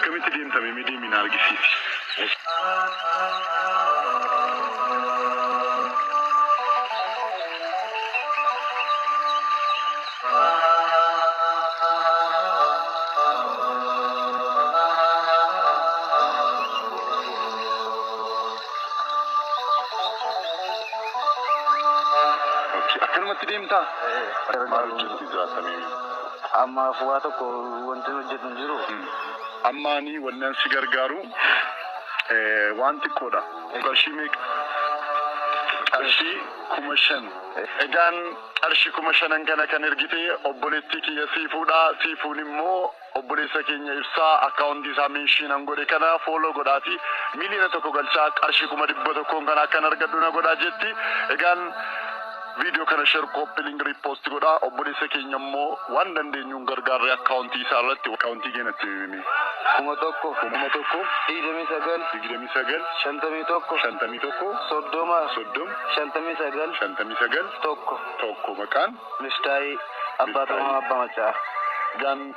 akkamitti deemtame mee deemin argisiisi. Akkanumatti deemtaa? Maal hojjetti jiraatame? Amma fuula tokko wanti hojjetu jiru. Ammaanii wannan si gargaaru waan xiqqoodha. Qarshii meeqa? Qarshii 5,000. Egaan qarshii 5,000 kana kan ergite obboleettii kiyya siifuudha. Siifuun immoo obboleessa keenya ibsaa akkaawuntii isaa meeshiinan godhe kana fooloo godhaati. Miliyoona tokko galchaa qarshii 100,000 kan akkan argadhu na godhaa jetti. Egaan video kana share copy link repost godha obboleessa keenya immoo waan dandeenyuun gargaarre akkaawuntii isaa irratti akkaawuntii keenyatti himi. 1,000 29 29 51 59 tokko maqaan Mistaayi Abbaa Machaa. Gan